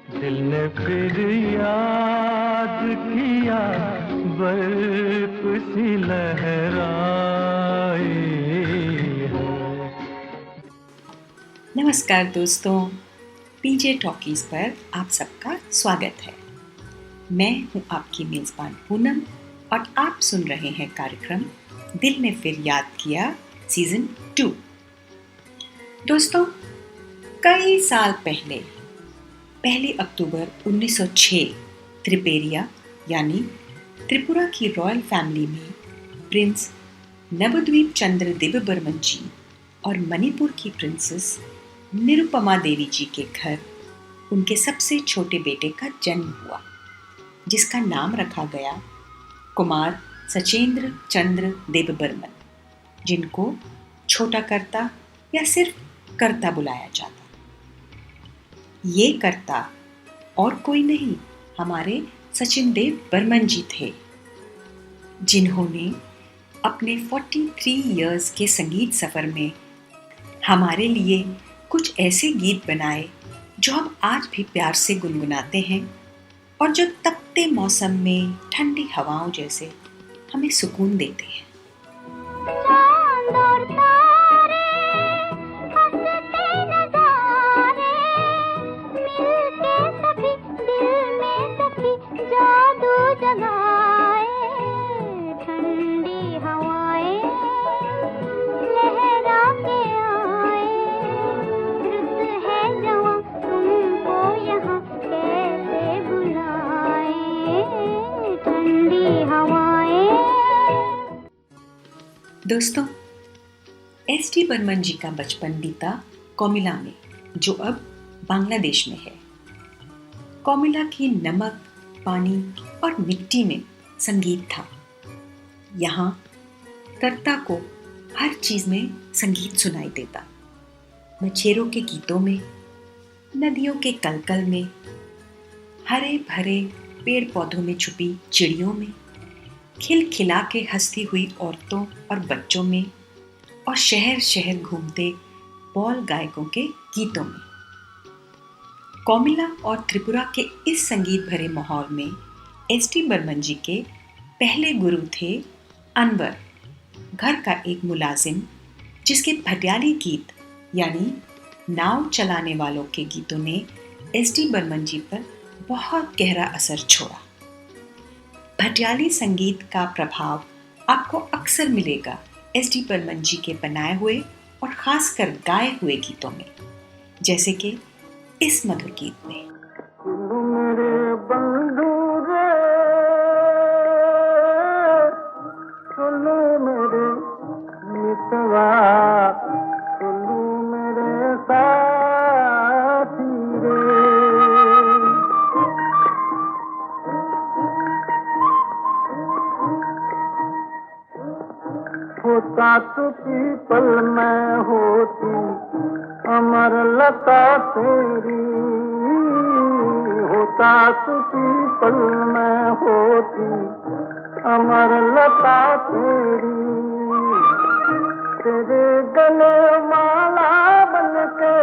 दिल ने फिर याद किया, बर्फ सी लहराए है। नमस्कार दोस्तों, पीजे टॉकीज पर आप सबका स्वागत है। मैं हूं आपकी मेजबान पूनम और आप सुन रहे हैं कार्यक्रम दिल ने फिर याद किया सीजन 2। दोस्तों, कई साल पहले 1 अक्टूबर 1906 त्रिपेरिया यानी त्रिपुरा की रॉयल फैमिली में प्रिंस नवद्वीप चंद्र देवबर्मन जी और मणिपुर की प्रिंसेस निरुपमा देवी जी के घर उनके सबसे छोटे बेटे का जन्म हुआ, जिसका नाम रखा गया कुमार सचेंद्र चंद्र देवबर्मन, जिनको छोटा कर्ता या सिर्फ कर्ता बुलाया जाता। ये कर्ता और कोई नहीं, हमारे सचिन देव बर्मन जी थे, जिन्होंने अपने 43 इयर्स के संगीत सफर में हमारे लिए कुछ ऐसे गीत बनाए जो हम आज भी प्यार से गुनगुनाते हैं और जो तपते मौसम में ठंडी हवाओं जैसे हमें सुकून देते हैं। दोस्तों, एस.डी. बर्मन जी का बचपन बीता कोमिला में, जो अब बांग्लादेश में है। कोमिला की नमक, पानी और मिट्टी में संगीत था। यहाँ कर्ता को हर चीज में संगीत सुनाई देता। मछेरों के गीतों में, नदियों के कलकल में, हरे भरे पेड़ पौधों में छुपी चिड़ियों में, खिलखिला के हंसती हुई औरतों और बच्चों में, और शहर शहर घूमते बॉल गायकों के गीतों में। कोमिला और त्रिपुरा के इस संगीत भरे माहौल में एस.डी. बर्मन जी के पहले गुरु थे अनवर, घर का एक मुलाजिम, जिसके भटियाली गीत यानी नाव चलाने वालों के गीतों ने एस.डी. बर्मन जी पर बहुत गहरा असर छोड़ा। भटियाली संगीत का प्रभाव आपको अक्सर मिलेगा एस.डी. बर्मन जी के बनाए हुए और खासकर गाए हुए गीतों में, जैसे कि इस मधुर गीत में। होता पीपल में होती अमर लता तेरी, होता पीपल में होती अमर लता तेरी, तेरे गले माला बनके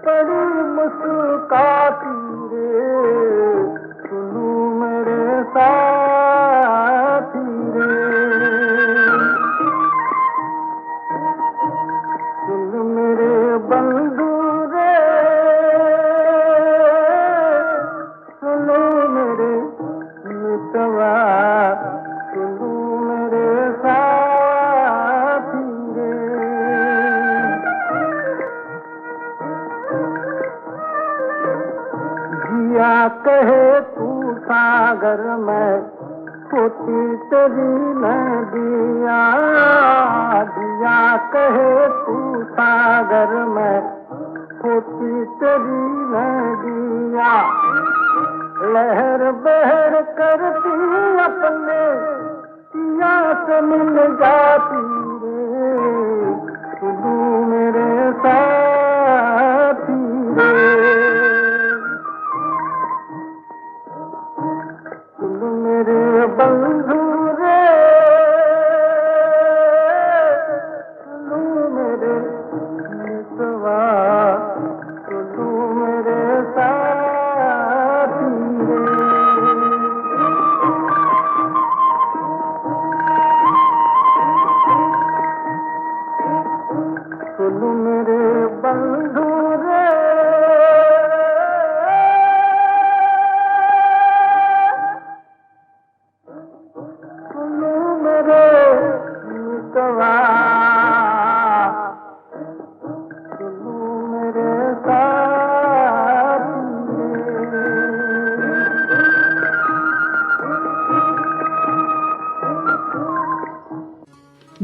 बड़ी मुस्कुराती रे, सुनू मेरे साथी रे, मेरे बंधु रे, सुनो मेरे मितवा, सुनो मेरे साथी रे। जिया कहे तू सागर में होती तेरी नदिया, दिया कहे तू सागर में होती तेरी नदिया, लहर बहर करती अपने पिया से मिल जाती रे, सुनू मेरे साथी रे, सुनू मेरे बंधु रे, सुनू मेरे मितवा, सुनू मेरे साथी।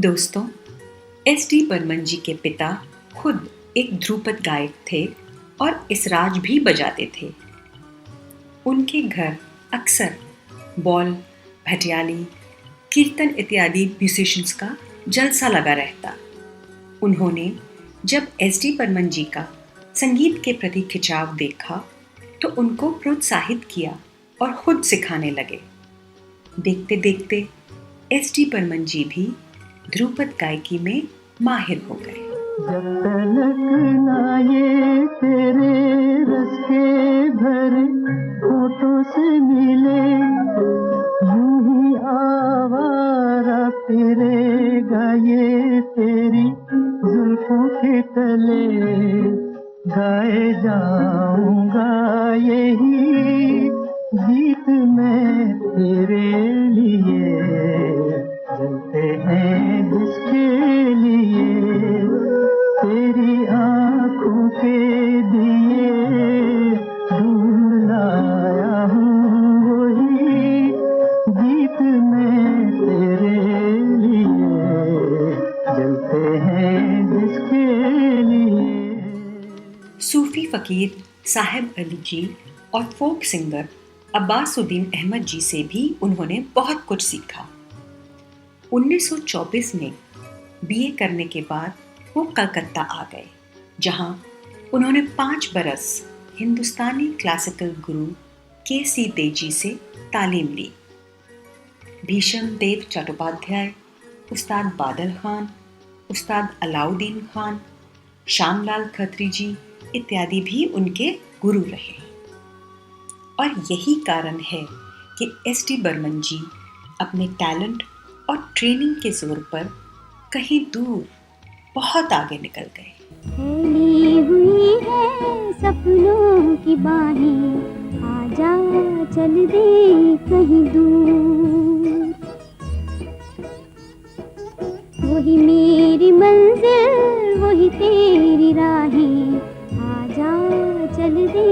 दोस्तों, एस.डी. बर्मन जी के पिता खुद एक ध्रुपद गायक थे और इसराज भी बजाते थे। उनके घर अक्सर बॉल, भटियाली, कीर्तन इत्यादि म्यूजिशियंस का जलसा लगा रहता। उन्होंने जब एस.डी. बर्मन जी का संगीत के प्रति खिंचाव देखा तो उनको प्रोत्साहित किया और खुद सिखाने लगे। देखते देखते एस.डी. बर्मन जी भी ध्रुपद गायकी में माहिर हो गए। जब तलक ना ये तेरे रस के भरे होठों से मिले, यूं ही आवारा फिरेगा ये तेरी जुल्फों के तले। गाए जाऊंगा यही गीत मैं तेरे लिए, जलते हैं जिसके लिए तेरी आँखों के दिए ढूंढ लाया हूँ वही गीत मैं तेरे लिए, जलते हैं जिसके लिए। सूफी फकीर साहिब अली जी और फोक सिंगर अब्बासुद्दीन अहमद जी से भी उन्होंने बहुत कुछ सीखा। 1924 में बीए करने के बाद वो कलकत्ता आ गए, जहां उन्होंने 5 बरस हिंदुस्तानी क्लासिकल गुरु के.सी. तेजी से तालीम ली। भीषम देव चट्टोपाध्याय, उस्ताद बादल खान, उस्ताद अलाउद्दीन खान, श्यामलाल खत्री जी इत्यादि भी उनके गुरु रहे। और यही कारण है कि एस.डी. बर्मन जी अपने टैलेंट और ट्रेनिंग के जोर पर कहीं दूर बहुत आगे निकल गए। फैली हुई है सपनों की बाहें, आजा चल दे कहीं दूर। वही मेरी मंजिल, वही तेरी राहें, आजा चल दे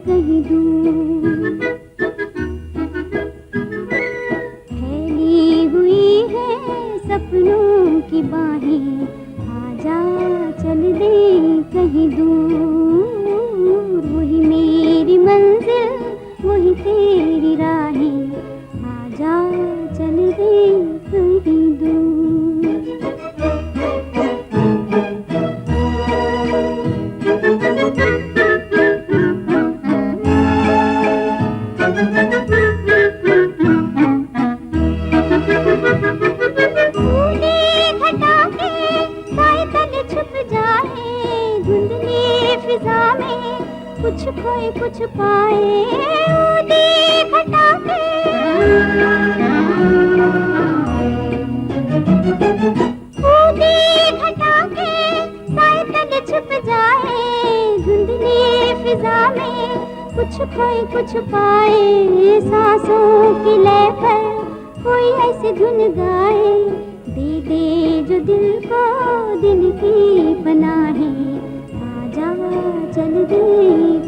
कहीं दूर। फैली हुई है सपनों की बाहें, आजा चल दे कहीं दूर। वही मेरी मंजिल, वही तेरी राहें, आजा चल दे कहीं दूर। कुछ खोए कुछ पाए देख हटाके, देख हटाके साए तले छुप जाए धुंधली फिजा में। कुछ खोए कुछ पाए सांसों की लय पर कोई ऐसी धुन गाए, दे दे जो दिल को दिल की पनाहें, आजा चल दे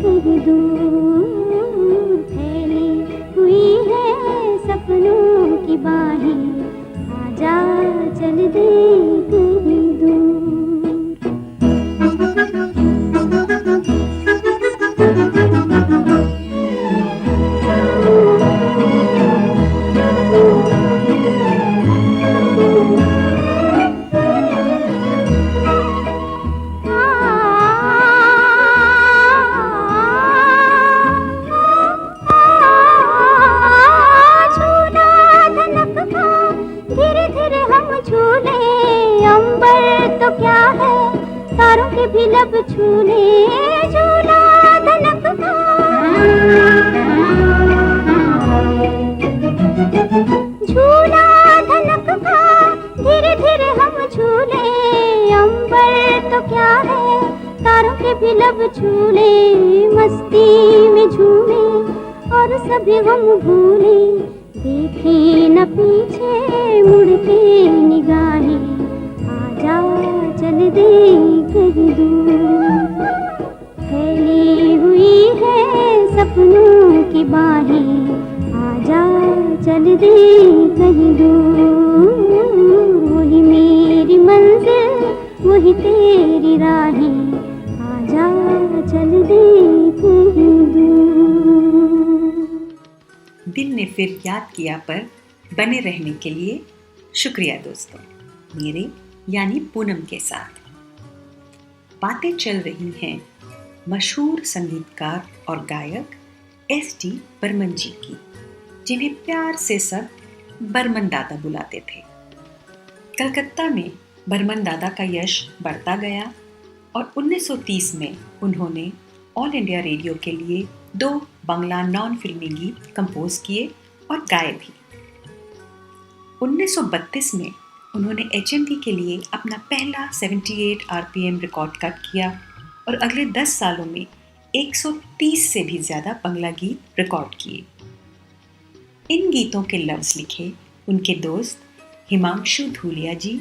कहीं दूर। फैली हुई है सपनों की बाहें, आजा चल दे कहीं दूर। भी लब छूने झूला धनक था, झूला धनक था, धीरे धीरे हम झूले। अंबर तो क्या है तारों के भी लब छूले, मस्ती में झूमे और सभी गम भूले। देखे न पीछे मुड़ते निगाहें, आजा चल दे कहीं दूर। फैली हुई है सपनों की बाहें, आजा चल दे कहीं दूर। वही मेरी ही तेरी राहें, आजा चल दे कहीं दूर। दिल ने फिर याद किया पर बने रहने के लिए शुक्रिया दोस्तों, मेरे यानी पूनम के साथ। बातें चल रही हैं मशहूर संगीतकार और गायक एस.डी. बर्मन जी की, जिन्हें प्यार से सब बर्मन दादा बुलाते थे। कलकत्ता में बर्मन दादा का यश बढ़ता गया और 1930 में उन्होंने ऑल इंडिया रेडियो के लिए 2 बांग्ला नॉन फिल्मी गीत कंपोज किए और गाए भी। 1932 में उन्होंने HMV के लिए अपना पहला 78 RPM रिकॉर्ड कट किया और अगले 10 सालों में 130 से भी ज़्यादा बांग्ला गीत रिकॉर्ड किए। इन गीतों के लफ्ज़ लिखे उनके दोस्त हिमांशु धूलिया जी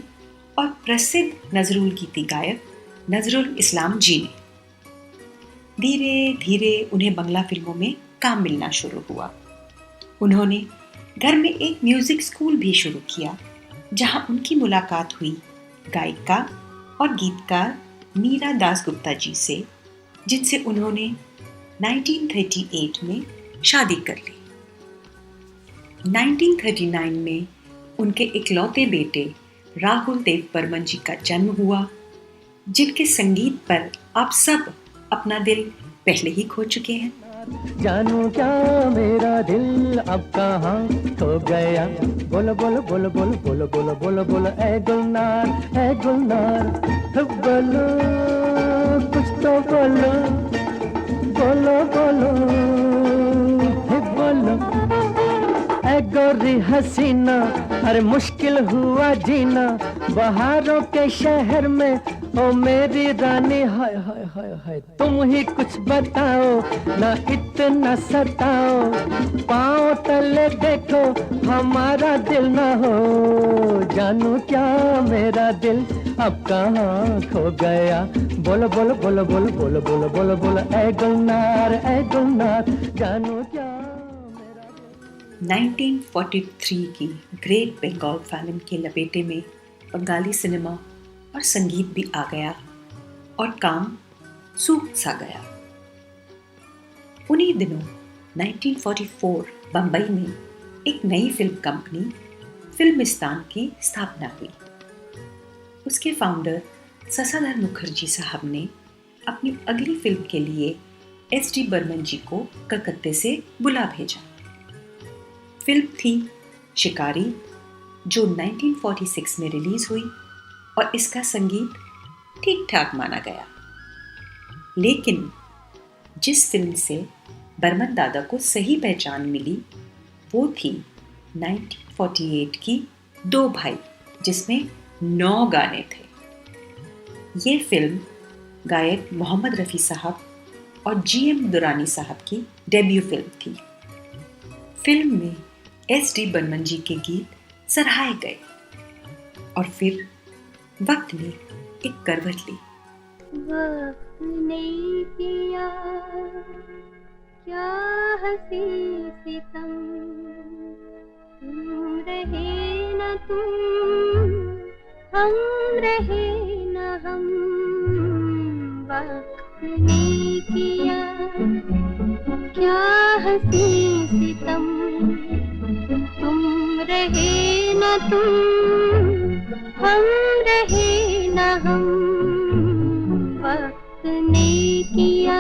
और प्रसिद्ध नजरुल गीती गायक नजरुल इस्लाम जी ने। धीरे धीरे उन्हें बांग्ला फिल्मों में काम मिलना शुरू हुआ। उन्होंने घर में एक म्यूजिक स्कूल भी शुरू किया, जहां उनकी मुलाकात हुई गायिका और गीतकार मीरा दासगुप्ता जी से, जिनसे उन्होंने 1938 में शादी कर ली। 1939 में उनके इकलौते बेटे राहुल देव बर्मन जी का जन्म हुआ, जिनके संगीत पर आप सब अपना दिल पहले ही खो चुके हैं। जानू क्या मेरा दिल अब कहाँ खो गया, बोलो बोलो बोलो बोलो बोलो बोलो बोलो बोलो ऐ गुलनार बोलो कुछ तो बोलो बोलो बोलो बोलो ऐ गोरी हसीना, अरे मुश्किल हुआ जीना बहारों के शहर में, ओ मेरी रानी हाय हाय हाय हाय, तुम ही कुछ बताओ ना इतना सताओ, पाँव तले देखो हमारा दिल ना हो, जानू क्या मेरा दिल अब कहाँ खो गया, बोलो बोलो बोलो बोलो बोलो बोलो बोलो बोलो ऐ गुलनार जानू क्या। 1943 की ग्रेट बंगाल फिल्म के लपेटे में बंगाली सिनेमा और संगीत भी आ गया और काम सूख सा गया। उन्हीं दिनों 1944 बंबई में एक नई फिल्म कंपनी फिल्मिस्तान की स्थापना हुई। उसके फाउंडर ससाधर मुखर्जी साहब ने अपनी अगली फिल्म के लिए एस.डी. बर्मन जी को कलकत्ते से बुला भेजा। फिल्म थी शिकारी, जो 1946 में रिलीज हुई और इसका संगीत ठीक ठाक माना गया। लेकिन जिस फिल्म से बर्मन दादा को सही पहचान मिली वो थी 1948 की दो भाई, जिसमें 9 गाने थे। ये फिल्म गायक मोहम्मद रफ़ी साहब और GM दुरानी साहब की डेब्यू फिल्म थी। फिल्म में एस.डी. बर्मन जी के गीत सराहे गए और फिर वक्त ने एक करवट ली। वक्त ने किया क्या हंसी सितम, तुम रहे न तुम, हम रहे न हम, वक्त ने किया क्या हंसी सितम, तुम रहे न तुम, हम रहे न हम, वक्त ने किया।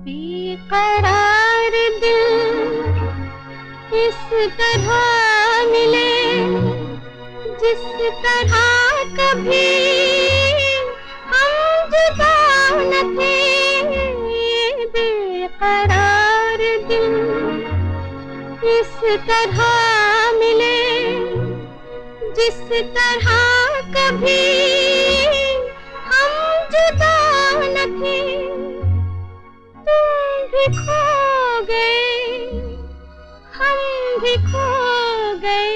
बेकरार दिल इस तरह मिले जिस तरह कभी हम जुदा न थे। बेकरार दिल इस तरह मिले जिस तरह कभी हम जुदा न थे। तुम भी खो गए, हम भी खो गए,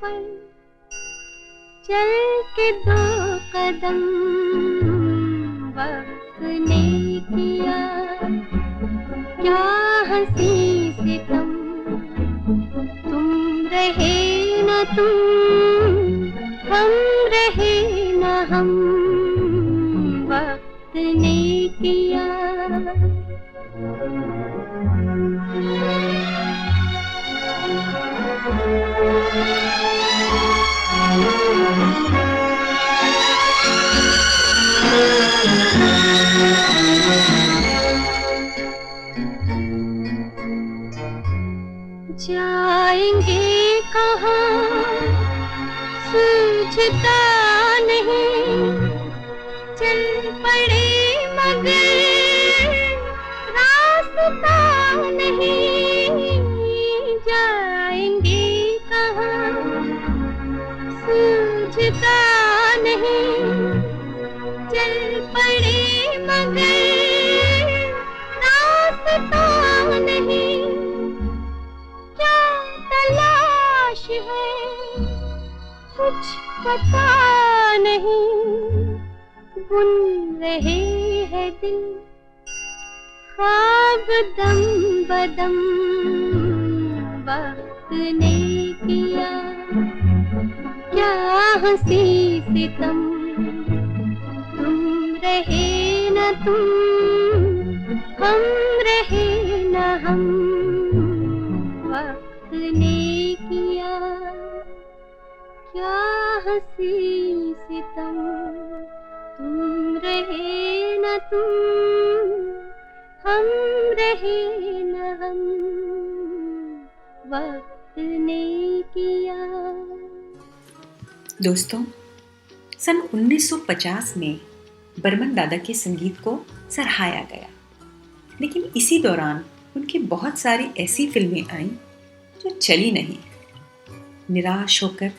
पर चल के 2 कदम वक्त ने किया, क्या हंसी सितम, तुम रहे न तुम, हम रहे न हम, वक्त ने किया। जाएंगे कहाँ सूझता नहीं, चल पड़े मगर रास्ता नहीं। जाएंगे कहाँ सूझता नहीं, चल पड़े मगर रास्ता नहीं। क्या तलाश है कुछ पता नहीं, बुन रहे हैं दिल ख्वाब दम बदम, वक्त ने किया, क्या हंसी सितम, तुम रहे न तुम, हम रहे न हम, वक्त ने किया, क्या हंसी सितम, तुम रहे न तुम, हम रहे न हम, वक्त ने किया। दोस्तों, सन 1950 में बर्मन दादा के संगीत को सराहाया गया, लेकिन इसी दौरान उनकी बहुत सारी ऐसी फिल्में आईं जो चली नहीं। निराश होकर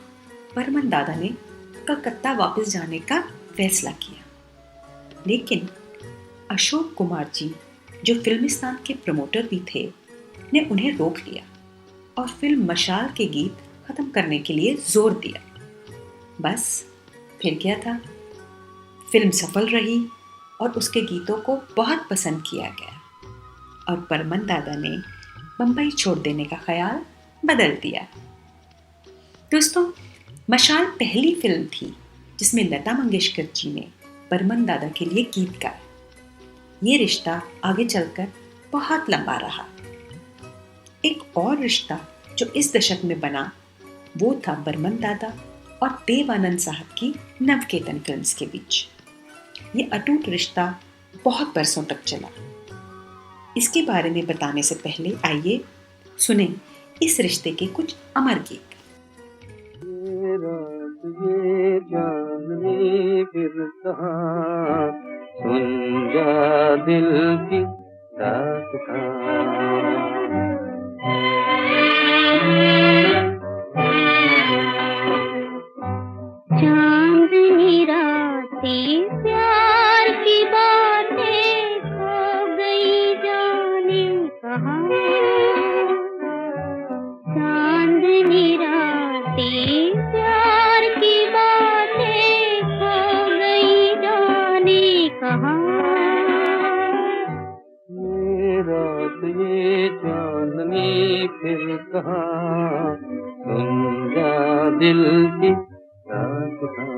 बर्मन दादा ने कलकत्ता वापस जाने का फैसला किया, लेकिन अशोक कुमार जी, जो फिल्मिस्तान के प्रमोटर भी थे, ने उन्हें रोक लिया और फिल्म मशाल के गीत खत्म करने के लिए जोर दिया। बस फिर क्या था, फिल्म सफल रही और उसके गीतों को बहुत पसंद किया गया और बर्मन दादा ने बम्बई छोड़ देने का ख्याल बदल दिया। दोस्तों, मशाल पहली फिल्म थी जिसमें लता मंगेशकर जी ने बर्मन दादा के लिए गीत गाए। ये रिश्ता आगे चलकर बहुत लंबा रहा। एक और रिश्ता जो इस दशक में बना वो था बर्मन दादा और देव आनंद साहब की नवकेतन फिल्म्स के बीच। ये अटूट रिश्ता बहुत बरसों तक चला। इसके बारे में बताने से पहले आइए सुने इस रिश्ते के कुछ अमर गीत। ये जाने फिर कहाँ, सुन जा दिल की दास्तां। चांदनी रातें प्यार की बातें खो गई जाने कहाँ, चांदनी रातें प्यार की बातें खो गई जाने कहाँ। ये रात ये चांदनी फिर कहाँ, सुन जा दिल की दास्तां।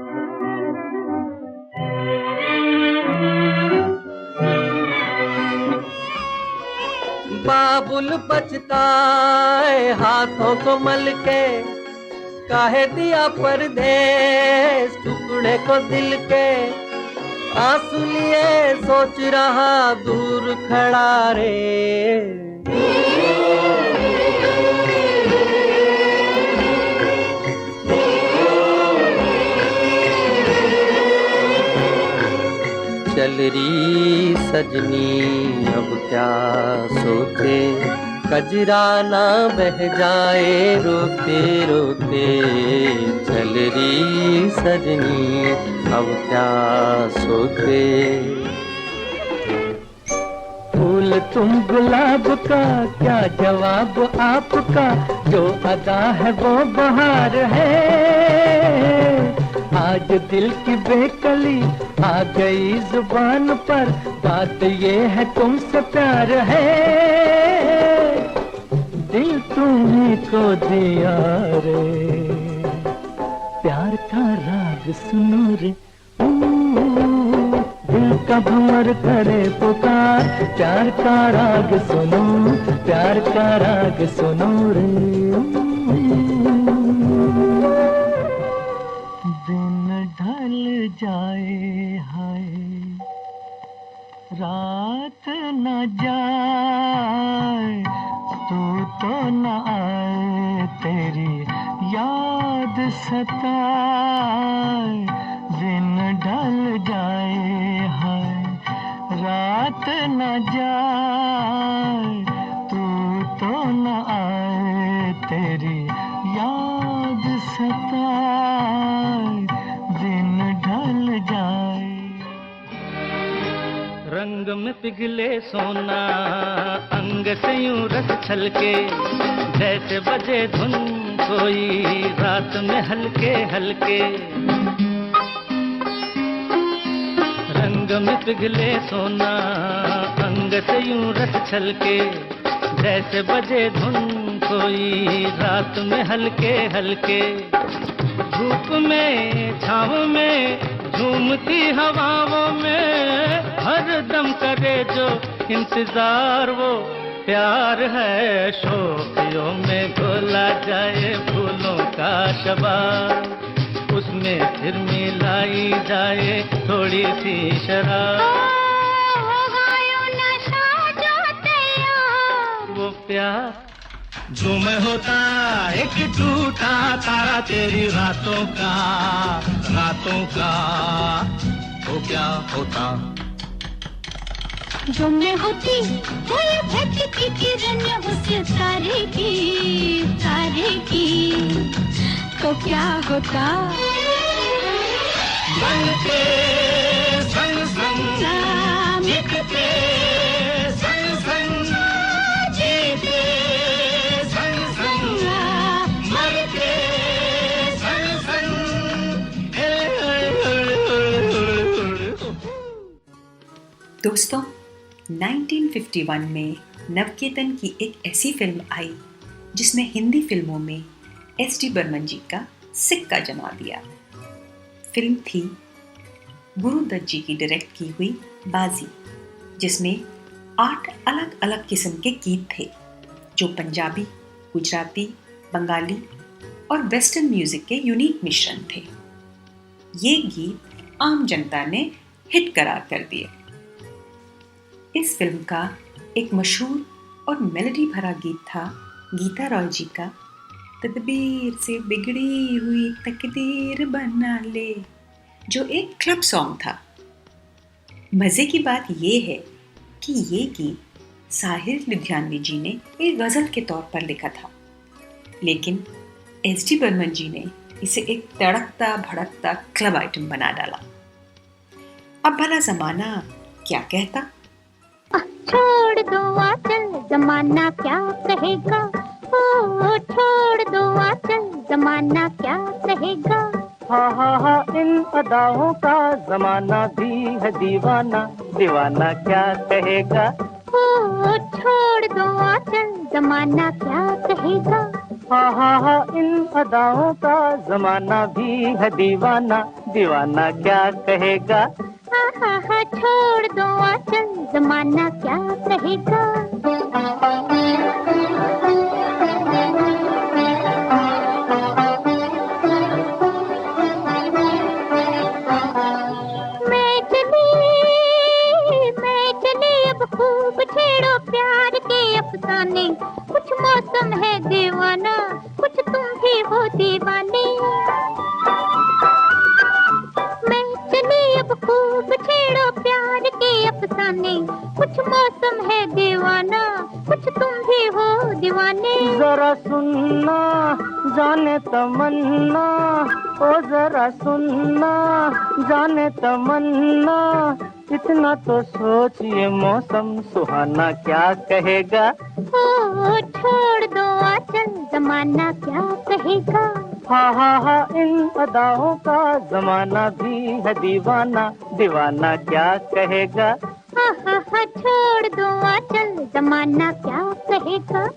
बाबुल बचताए हाथों को मल के, काहे दिया परदेस टुकड़े को दिल के। आंसू लिए सोच रहा दूर खड़ा रे, चल रही सजनी अब क्या सोचे, कजरा ना बह जाए रोते रोते। चल रही सजनी अब क्या सोचे, फूल फूल तुम गुलाब का, क्या जवाब आपका, जो अदा है वो बहार है। आज दिल की बेकली आ गई जुबान पर, बात ये है तुमसे प्यार है। दिल तुम्हीं को दिया रे, प्यार का राग सुनो रे। दिल का भंवर करे पुकार, प्यार का राग सुनो, प्यार का राग सुनो रे। दिन ढल जाए हाय, रात न जाए, तू तो न आए, तेरी याद सताए। दिन ढल जाए हाय, रात न जाए, तू तो न आए, तेरी याद सताए। दिन ढल जाए। रंग में पिघले सोना, अंग से यूं रस छलके, जैसे बजे धुन कोई रात में हल्के हल्के। रंग में पिघले सोना, अंग से यूं रस छलके, जैसे बजे धुन कोई रात में हल्के हल्के। धूप में छाँव में झूमती हवाओं में, हर दम करे जो इंतजार वो प्यार है। शोखियों में घोला जाए फूलों का शबाब, उसमें फिर मिलाई जाए थोड़ी सी शराब। वो प्यार जो मैं होता एक टूटा तारा तेरी रातों का, रातों का वो क्या होता। जो मैं होती वो ये भटकी किरण उस तारे की तो क्या होता। मन के संग संग मिटते, संग संग जीते, संग संग मरते, संग संग। दोस्तों, 1951 में नवकेतन की एक ऐसी फिल्म आई जिसने हिंदी फिल्मों में एस.डी. बर्मन जी का सिक्का जमा दिया। फिल्म थी गुरुदत्त जी की डायरेक्ट की हुई बाजी, जिसमें 8 अलग अलग किस्म के गीत थे जो पंजाबी, गुजराती, बंगाली और वेस्टर्न म्यूजिक के यूनिक मिश्रण थे। ये गीत आम जनता ने हिट करार कर दिए। इस फिल्म का एक मशहूर और मेलोडी भरा गीत था गीता रॉय जी का तदबीर से बिगड़ी हुई तकदीर बना ले, जो एक क्लब सॉन्ग था। मज़े की बात ये है कि ये गीत साहिर लुधियानवी जी ने एक गज़ल के तौर पर लिखा था, लेकिन एस.डी. बर्मन जी ने इसे एक तड़कता भड़कता क्लब आइटम बना डाला। अब भला ज़माना क्या कहता। छोड़ दो आंचल जमाना क्या कहेगा, ओ छोड़ दो आंचल जमाना क्या कहेगा। हा इन अदाओं का जमाना भी है दीवाना, दीवाना क्या कहेगा। ओ छोड़ दो आंचल जमाना क्या कहेगा। हा इन अदाओं का जमाना भी है दीवाना, दीवाना क्या कहेगा। हा छोड़ दो आंचल जमाना क्या कहेगा। मैं चली अब खूब छेड़ो प्यार के अफसाने, कुछ मौसम है दीवाना, कुछ तुम भी हो दीवाने। मैं चली अब खूब छेड़ो प्यार प्यार के अफसाने, कुछ मौसम है दीवाना, कुछ तुम भी हो दीवाने। जरा सुनना जाने तमन्ना, ओ जरा सुनना जाने तमन्ना, इतना तो सोच ये मौसम सुहाना क्या कहेगा। ओ छोड़ दो आंचल, जमाना क्या कहेगा। हा इन अदाओं का जमाना भी है दीवाना, दीवाना क्या कहेगा। हा छोड़ दो आंचल, जमाना क्या कहेगा।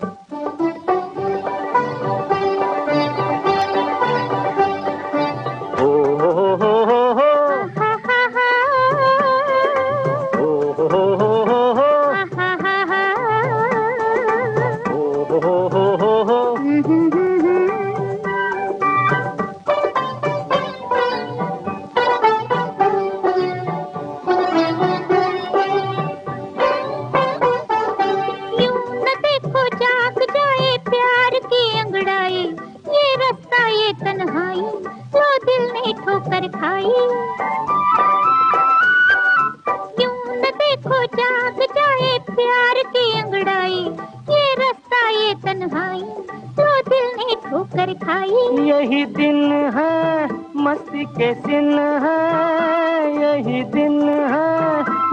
तन्हाई जो दिल ने ठोकर खाई, क्यों न देखो जाग जाए प्यार की अंगड़ाई, ये रास्ता ये तन्हाई जो दिल ने ठोकर खाई। यही दिन है मस्ती के सिन है, यही दिन है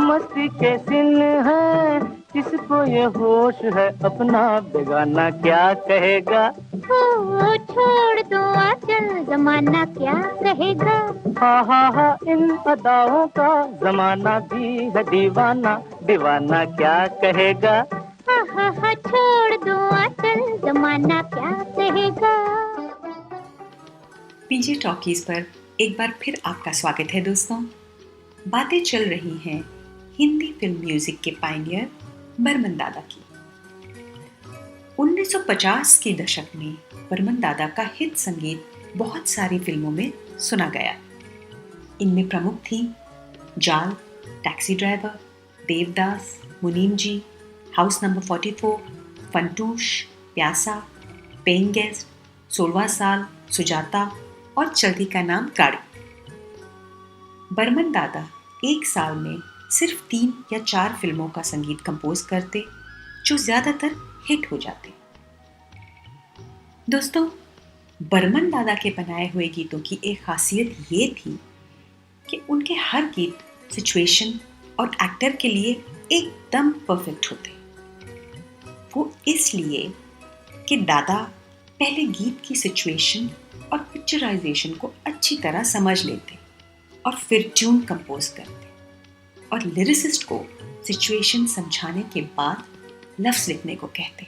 मस्ती के सिन है, किसको ये होश है अपना बेगाना क्या कहेगा। ओ छोड़ दो आंचल, जमाना क्या कहेगा। हा इन अदाओं का जमाना भी है दीवाना, दीवाना क्या कहेगा। हा छोड़ दो आंचल, जमाना क्या कहेगा। पीजे टॉकीज पर एक बार फिर आपका स्वागत है दोस्तों। बातें चल रही हैं हिंदी फिल्म म्यूजिक के पायनियर बर्मन दादा की। 1950 के दशक में बर्मन दादा का हिट संगीत बहुत सारी फिल्मों में सुना गया। इनमें प्रमुख थी जाल, टैक्सी ड्राइवर, देवदास, मुनीम जी, हाउस नंबर 44, फंटूश, प्यासा, पेइंग गेस्ट, 16वां साल, सुजाता और चलती का नाम गाड़ी। बर्मन दादा एक साल में सिर्फ 3 या 4 फिल्मों का संगीत कंपोज करते जो ज्यादातर हिट हो जाते। दोस्तों, बर्मन दादा के बनाए हुए गीतों की एक खासियत ये थी कि उनके हर गीत सिचुएशन और एक्टर के लिए एकदम परफेक्ट होते। वो इसलिए कि दादा पहले गीत की सिचुएशन और पिक्चराइजेशन को अच्छी तरह समझ लेते और फिर ट्यून कंपोज करते और लिरिसिस्ट को सिचुएशन समझाने के बाद लफ्ज लिखने को कहते।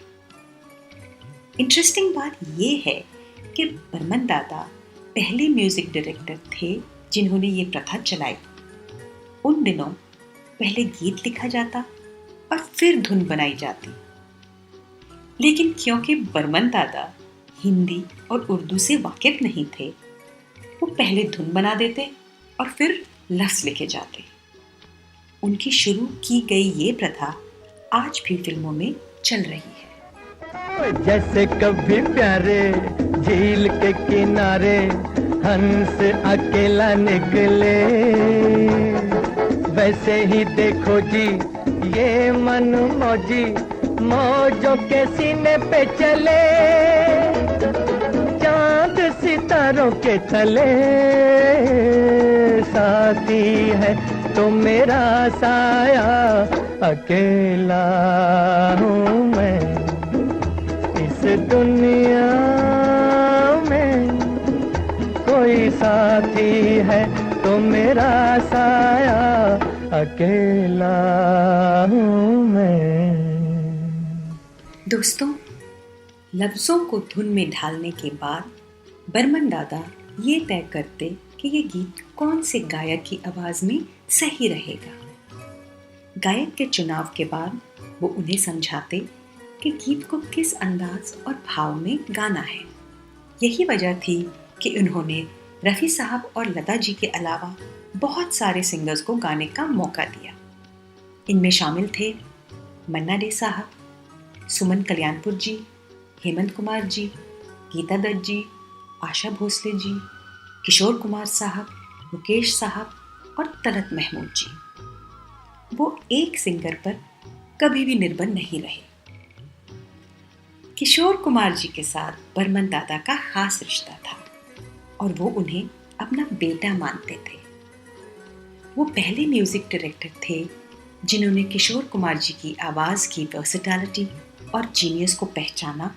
इंटरेस्टिंग बात यह है कि बर्मन दादा पहले म्यूजिक डायरेक्टर थे जिन्होंने ये प्रथा चलाई। उन दिनों पहले गीत लिखा जाता और फिर धुन बनाई जाती, लेकिन क्योंकि बर्मन दादा हिंदी और उर्दू से वाकिफ नहीं थे, वो पहले धुन बना देते और फिर लफ्ज लिखे जाते। उनकी शुरू की गई ये प्रथा आज भी फिल्मों में चल रही है। जैसे कभी प्यारे झील के किनारे हंस अकेला निकले, वैसे ही देखो जी ये मन मौजी मौजों के सीने पे चले, चांद सितारों के तले साथी है तो मेरा साया, अकेला हूँ मैं इस दुनिया में, कोई साथी है तो मेरा साया, अकेला हूँ मैं। दोस्तों, लफ्जों को धुन में ढालने के बाद बर्मन दादा ये तय करते कि ये गीत कौन से गायक की आवाज में सही रहेगा। गायक के चुनाव के बाद वो उन्हें समझाते कि गीत को किस अंदाज और भाव में गाना है। यही वजह थी कि उन्होंने रफ़ी साहब और लता जी के अलावा बहुत सारे सिंगर्स को गाने का मौका दिया। इनमें शामिल थे मन्ना डे साहब, सुमन कल्याणपुर जी, हेमंत कुमार जी, गीता दत्त जी, आशा भोसले जी, किशोर कुमार साहब, मुकेश साहब और तलत महमूद जी। वो एक सिंगर पर कभी भी निर्भर नहीं रहे। किशोर कुमार जी के साथ बर्मन दादा का खास रिश्ता था और वो उन्हें अपना बेटा मानते थे। वो पहले म्यूजिक डायरेक्टर थे जिन्होंने किशोर कुमार जी की आवाज़ की वर्सेटैलिटी और जीनियस को पहचाना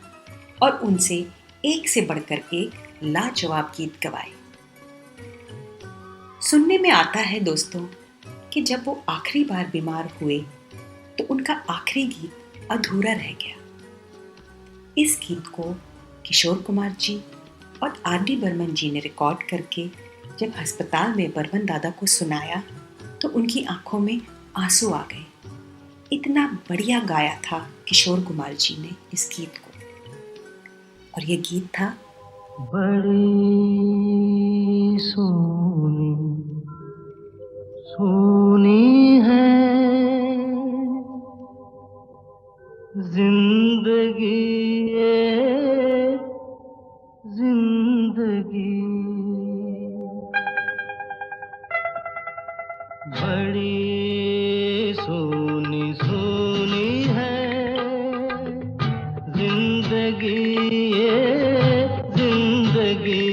और उनसे एक से बढ़कर एक लाजवाब गीत गवाए। सुनने में आता है दोस्तों कि जब वो आखिरी बार बीमार हुए तो उनका आखिरी गीत अधूरा रह गया। इस गीत को किशोर कुमार जी और आर.डी. बर्मन जी ने रिकॉर्ड करके जब अस्पताल में बर्मन दादा को सुनाया तो उनकी आंखों में आंसू आ गए। इतना बढ़िया गाया था किशोर कुमार जी ने इस गीत को। और ये गीत था बड़ी सोनी सोनी है जिंदगी ये जिंदगी, बड़ी सोनी सोनी है जिंदगी ये जिंदगी,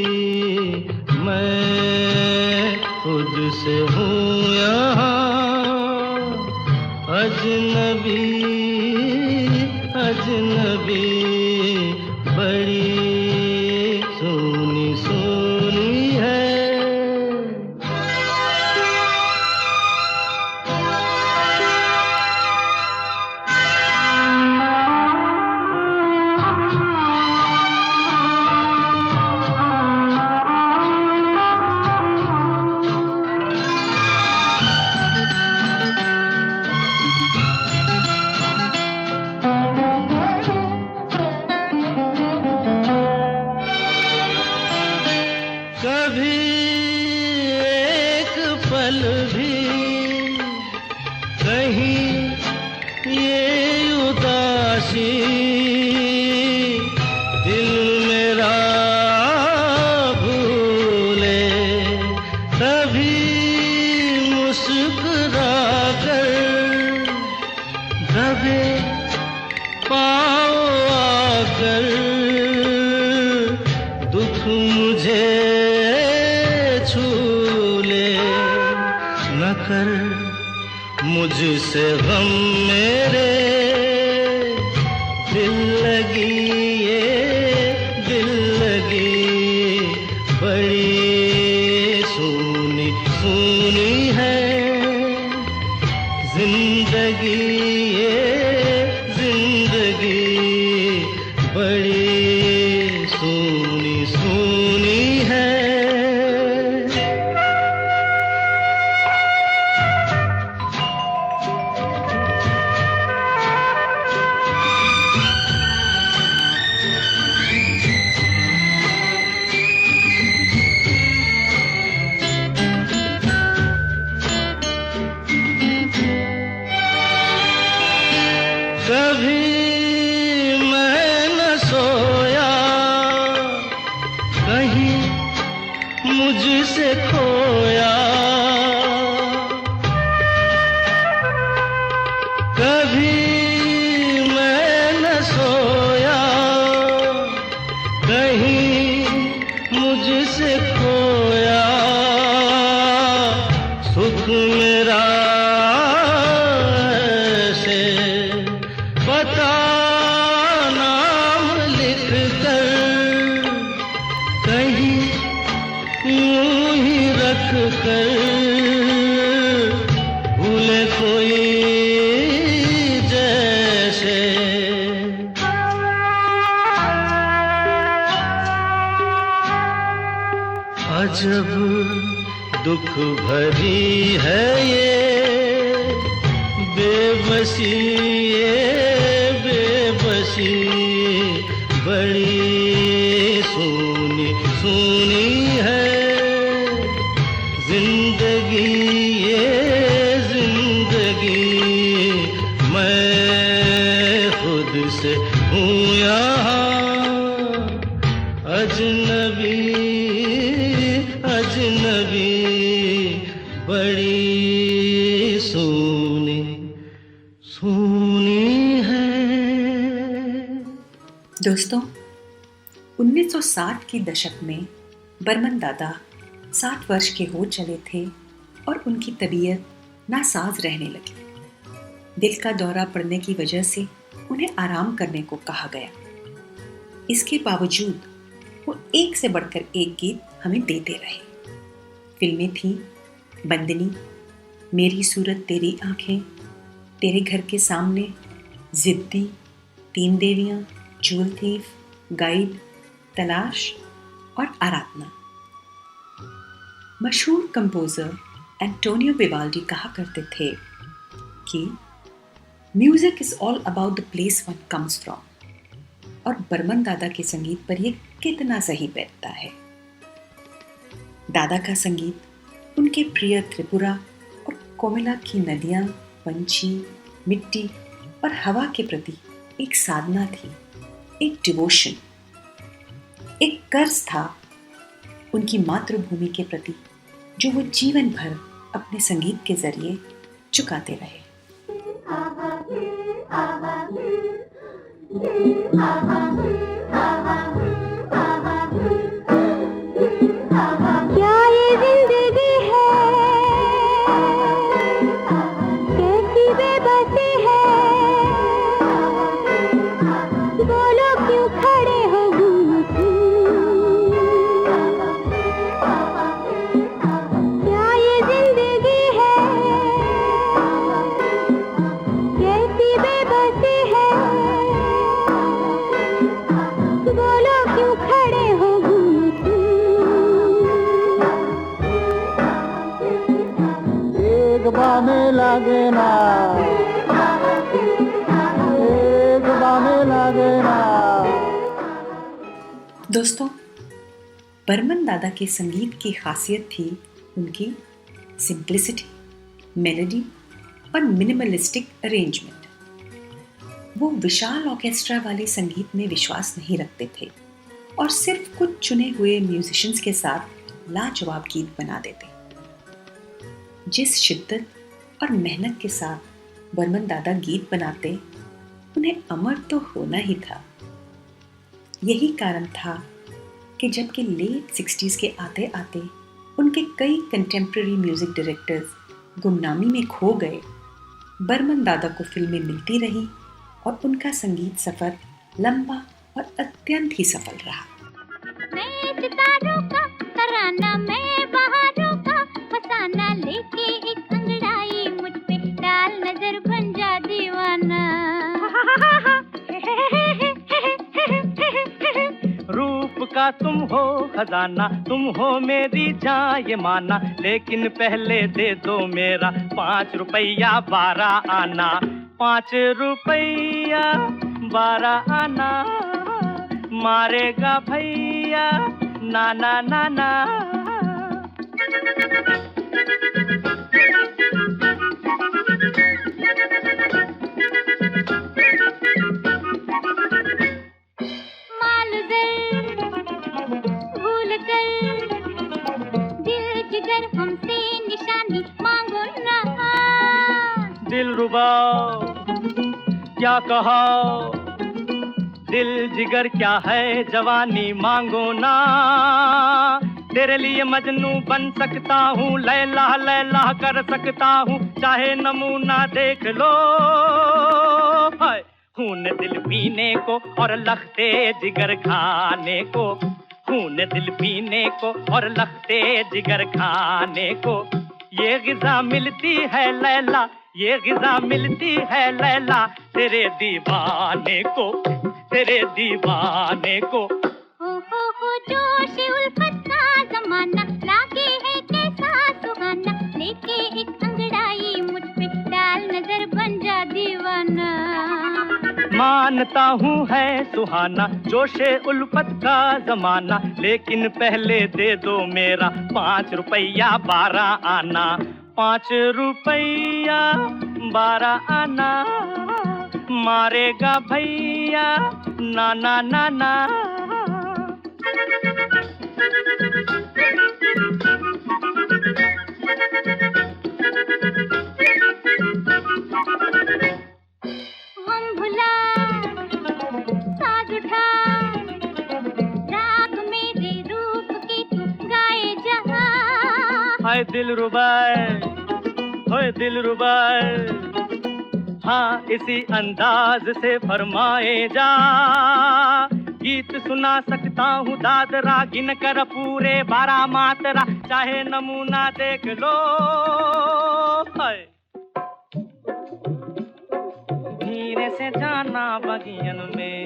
मैं खुद से हूँ यहाँ अजनबी अजनबी, बड़ी सोनी सोनी है। मुझसे गम मेरे दिल लगी ये दिल लगी, बड़ी सोनी सोनी है जिंदगी ये जिंदगी, बड़ी सोनी सोनी है। कभी मैं न सोया कहीं मुझसे खोया, कभी मैं न सोया कहीं मुझसे खोया, सुख मेरा पता नाम लिख कर कहीं यूं ही रख कर, भूले कोई जैसे। अजब दुख भरी है ये बेबसी बेबसी, बड़ी सोनी सोनी है जिंदगी ये जिंदगी, मैं खुद से हूँ यहाँ अजनबी अजनबी, बड़ी सोनी दोस्तों, 1960 के दशक में बर्मन दादा 60 वर्ष के हो चले थे और उनकी तबीयत नासाज रहने लगी। दिल का दौरा पड़ने की वजह से उन्हें आराम करने को कहा गया। इसके बावजूद वो एक से बढ़कर एक गीत हमें देते रहे। फिल्में थीं बंदनी, मेरी सूरत तेरी आंखें, तेरे घर के सामने, जिद्दी, तीन देवियां, जूल थीफ, गाइड, तलाश और आराधना। मशहूर कंपोजर एंटोनियो विवाल्डी कहा करते थे कि music is all about the place one comes from, और बर्मन दादा के संगीत पर यह कितना सही बैठता है। दादा का संगीत उनके प्रिय त्रिपुरा और कोमिला की नदियां, पंछी, मिट्टी और हवा के प्रति एक साधना थी, एक डिवोशन, एक कर्ज था उनकी मातृभूमि के प्रति जो वो जीवन भर अपने संगीत के जरिए चुकाते रहे। क्या ये जिंदगी है, कैसी बेबसी है, बोलो क्यों खड़े हो क्या ये जिंदगी है, कैसी बेबसी है, बोलो क्यों खड़े हो एक बामे लागे ना, एक बामे लागे ना। दोस्तों, बर्मन दादा के संगीत की खासियत थी उनकी सिंप्लिसिटी, मेलोडी और मिनिमलिस्टिक अरेंजमेंट। वो विशाल ऑर्केस्ट्रा वाले संगीत में विश्वास नहीं रखते थे और सिर्फ कुछ चुने हुए म्यूजिशियंस के साथ लाजवाब गीत बना देते। जिस शिद्दत और मेहनत के साथ बर्मन दादा गीत बनाते, उन्हें अमर तो होना ही था। यही कारण था कि जबकि लेट 60s के आते आते उनके कई कंटेम्प्रेरी म्यूजिक डायरेक्टर्स गुमनामी में खो गए, बर्मन दादा को फिल्में मिलती रही और उनका संगीत सफर लंबा और अत्यंत ही सफल रहा। मैं सितारों का तराना, मैं बहारों का फसाना, लेके एक अंगड़ाई मुझ पे डाल नजर बन जा दीवाना। रूप का तुम हो खजाना, तुम हो मेरी जान ये माना, लेकिन पहले दे दो मेरा 5 रुपया 12 आना, 5 रुपया 12 आना, मारेगा भैया नाना नाना। भूल कर दिल जिगर हमसे निशानी मांगो ना। दिलरुबा क्या कहा, दिल जिगर क्या है, जवानी मांगो ना। तेरे लिए मजनू बन सकता हूँ, लैला लैला कर सकता हूँ, चाहे नमूना देख लो। हाय खून दिल पीने को और लखते जिगर खाने को, खून दिल पीने को और लखते जिगर खाने को, ये गिज़ा मिलती है लैला, ये गिज़ा मिलती है लैला, तेरे दीवाने को, तेरे दीवाने को। हो जोश उल्फत का जमाना, लागे है कैसा सुहाना, लेके एक अंगड़ाई मुझ पे डाल नजर बन जा दीवाना। मानता हूँ है सुहाना, जोशे उल्फत का जमाना, लेकिन पहले दे दो मेरा 5 रुपया 12 आना, 5 रुपया 12 आना, मारेगा भैया नाना नाना। हम भुला साज उठा दिलरुबाए हाँ इसी अंदाज से फरमाए जा गीत सुना सकता हूँ दादरा गिन कर पूरे 12 मात्रा चाहे नमूना देख लो हाय धीरे से जाना बगियन में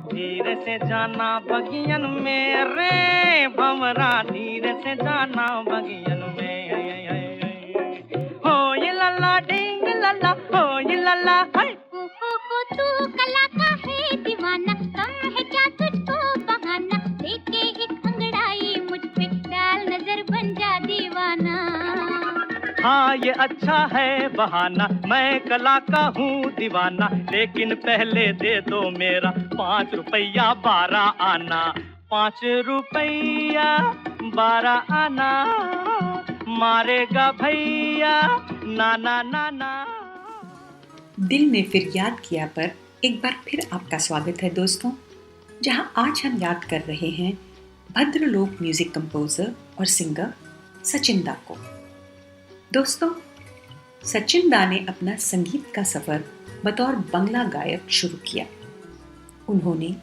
धीरे से जाना बगियन में रे भंवरा धीरे से जाना बगियन में हो ये लल्ला डिंग लल्ला हो ये लल्ला हाय तू कला का है दीवाना कम है क्या तुझको बहाना लेके एक अंगड़ाई मुझ पे डाल नजर बन जा दीवाना हाँ ये अच्छा है बहाना मैं कला का हूँ दीवाना लेकिन पहले दे दो मेरा 5 रुपया 12 आना 5 रुपया 12 आना मारेगा भैया नाना नाना। दिल ने फिर याद किया पर एक बार फिर आपका स्वागत है दोस्तों, जहां आज हम याद कर रहे हैं भद्रलोक म्यूजिक कंपोजर और सिंगर सचिन दा को। दोस्तों, सचिन दा ने अपना संगीत का सफर बतौर बंगला गायक शुरू किया। उन्होंने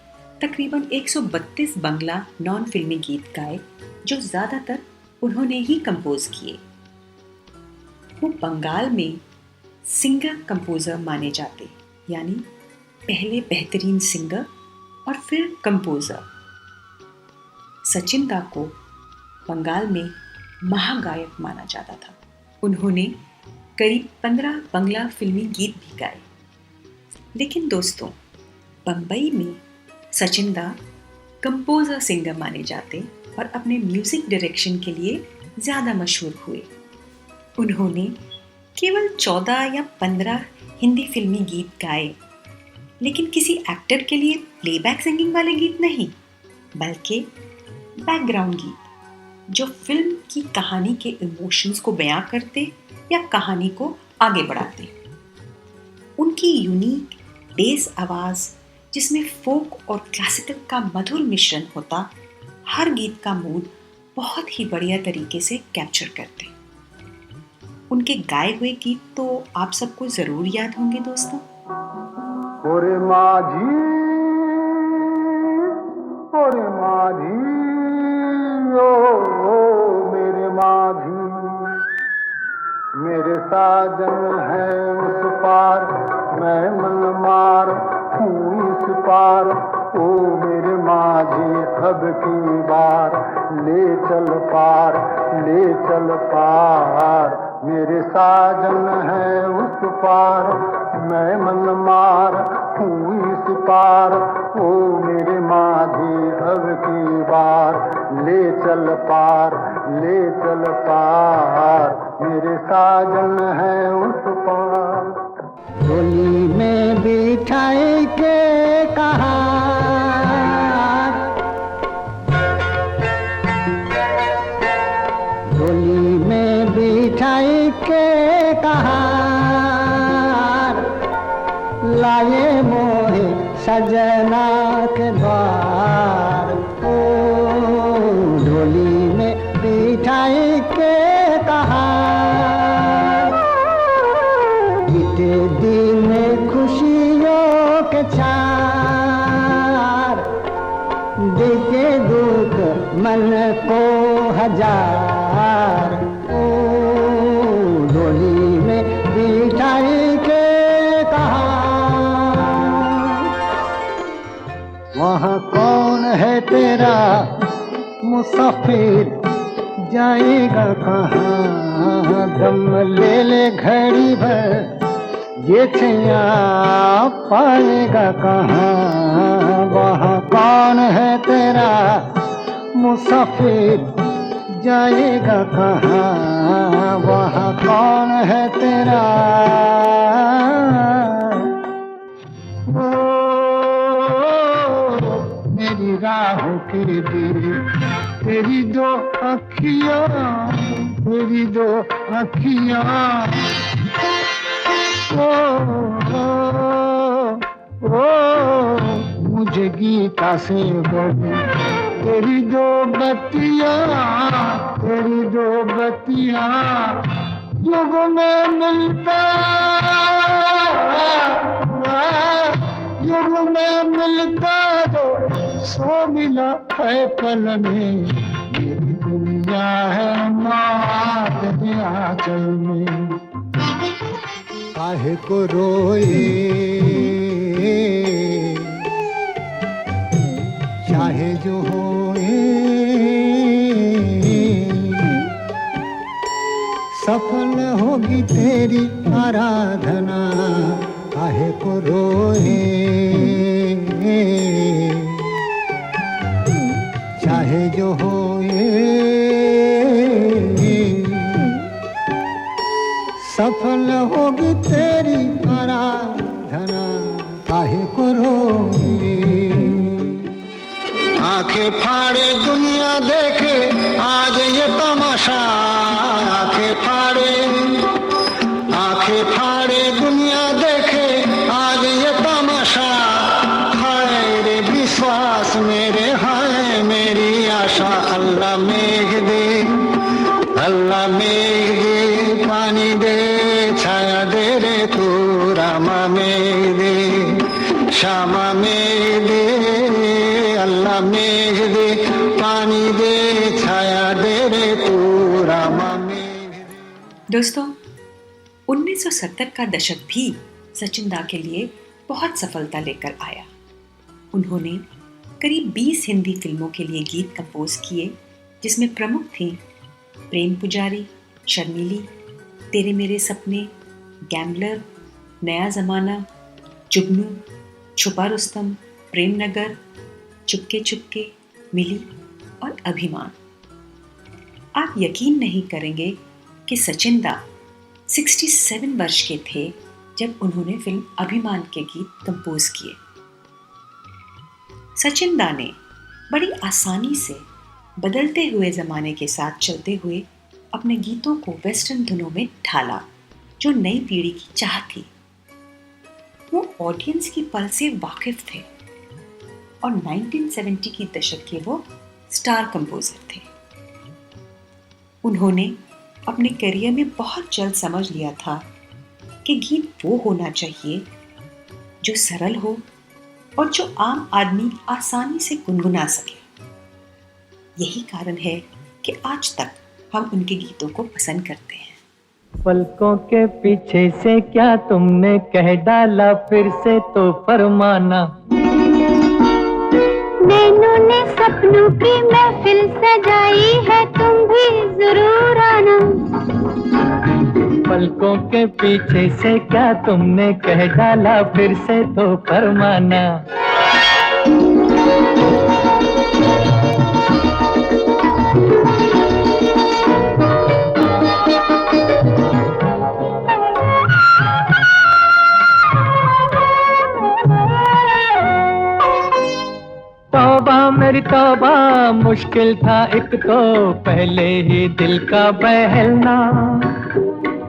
तकरीबन 132 बंगला नॉन फिल्मी गीत गाए जो ज्यादातर उन्होंने ही कंपोज किए। वो बंगाल में सिंगर कंपोजर माने जाते, यानी पहले बेहतरीन सिंगर और फिर कंपोजर। सचिन दा को बंगाल में महागायक माना जाता था। उन्होंने करीब 15 बंगला फिल्मी गीत भी गाए। लेकिन दोस्तों, बंबई में सचिन दा कंपोजर सिंगर माने जाते और अपने म्यूजिक डायरेक्शन के लिए ज़्यादा मशहूर हुए। उन्होंने केवल 14 या 15 हिंदी फिल्मी गीत गाए, लेकिन किसी एक्टर के लिए प्लेबैक सिंगिंग वाले गीत नहीं, बल्कि बैकग्राउंड गीत जो फिल्म की कहानी के इमोशंस को बयां करते या कहानी को आगे बढ़ाते। उनकी यूनिक बेस आवाज़ जिसमें फोक और क्लासिकल का मधुर मिश्रण होता, हर गीत का मूड बहुत ही बढ़िया तरीके से कैप्चर करते। उनके गाए हुए गीत तो आप सबको जरूर याद होंगे दोस्तों। ओरे माझी ओ मेरे माझी मेरे साजन है उस पार मैं मन मार हूँ इस पार ओ मेरे माझी अब की बार ले चल पार मेरे साजन है उस पार मैं मन मार हूँ इस पार ओ मेरे माझी अब की बार ले चल पार मेरे साजन है उस पार। डोली में बिठाए के कहा डोली में बिठाए के कहा लाए मोहे सजना के द्वार ओ डोली में बिठाए के कहा बीते दिन खुशियों के चार देखे दुख मन को हजार ओ डोली में बिठाए के कहा वहाँ कौन है तेरा मुसाफिर जाएगा कहाँ दम ले ले घड़ी भर ये छैया पाएगा कहाँ वहाँ कौन है तेरा मुसाफिर जाएगा कहाँ वहाँ कौन है तेरा मेरी राहों के दिल तेरी दो अखियाँ मुझे गीता से बड़ी तेरी जो बत्तियाँ, तेरी जो बत्तियाँ युग में मिलता, युग में मिलता तो सो मिला है पल में। मेरी दुनिया है माँ तेरे आंचल में। काहे को रोए चाहे जो होए, सफल होगी तेरी आराधना। काहे को रोए चाहे जो होए, सफल होगी तेरी आराधना। काहे को रोए। आंखें फाड़े दुनिया देखे आज ये तमाशा, आंखें फाड़े, आंखें फाड़े दुनिया देखे आज ये तमाशा। हाय रे विश्वास मेरे, हाय मेरी आशा। अल्लाह मेघ दे, अल्लाह मेघ दे, पानी दे, छाया दे रे तू। रामा मेघ दे, श्यामा मेघ दे, अल्लाह मेघ दे, पानी दे, छाया दे रे तू। रामा मेघ दे। दोस्तों, 1970 का दशक भी सचिन दा के लिए बहुत सफलता लेकर आया। उन्होंने करीब 20 हिंदी फिल्मों के लिए गीत कंपोज किए, जिसमें प्रमुख थे प्रेम पुजारी, शर्मीली, तेरे मेरे सपने, गैम्बलर, नया ज़माना, जुगनू, छुपा रुस्तम, प्रेम नगर, चुपके चुपके, मिली और अभिमान। आप यकीन नहीं करेंगे कि सचिन दा 67 वर्ष के थे जब उन्होंने फिल्म अभिमान के गीत कंपोज किए। सचिन दा ने बड़ी आसानी से बदलते हुए ज़माने के साथ चलते हुए अपने गीतों को वेस्टर्न धुनों में ढाला, जो नई पीढ़ी की चाह थी। वो ऑडियंस की पल से वाकिफ थे और 1970 की दशक के वो स्टार कंपोजर थे। उन्होंने अपने करियर में बहुत जल्द समझ लिया था कि गीत वो होना चाहिए जो सरल हो और जो आम आदमी आसानी से गुनगुना सके। यही कारण है कि आज तक हम उनके गीतों को पसंद करते हैं। पलकों के पीछे से क्या तुमने कह डाला, फिर से तो फरमाना। नैनों ने सपनों की महफिल सजाई है, तुम भी जरूर आना। पलकों के पीछे से क्या तुमने कह डाला, फिर से तो फरमाना। तौबा मेरी तौबा, मुश्किल था एक तो पहले ही दिल का बहलना।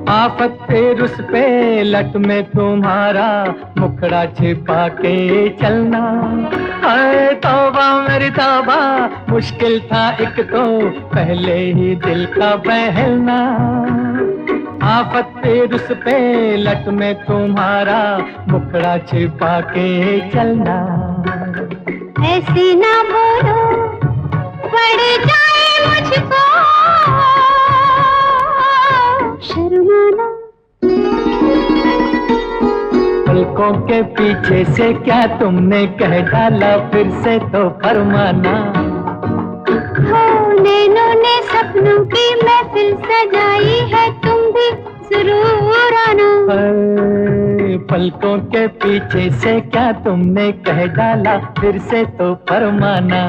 आफत फिर उस पे लट में तुम्हारा मुखड़ा छिपा के चलना। अरे तौबा मेरी तौबा, मुश्किल था एक तो पहले ही दिल का बहलना। आफत फिर उस पे लट में तुम्हारा मुखड़ा छिपा के चलना। ऐसे ना बोलो पड़ जाए मुझको शर्माना। पलकों के पीछे से क्या तुमने कह डाला, फिर से तो फरमाना। हो नैनों ने सपनों की महफिल सजाई है, तुम भी जरूर आना। पलकों के पीछे से क्या तुमने कह डाला, फिर से तो फरमाना।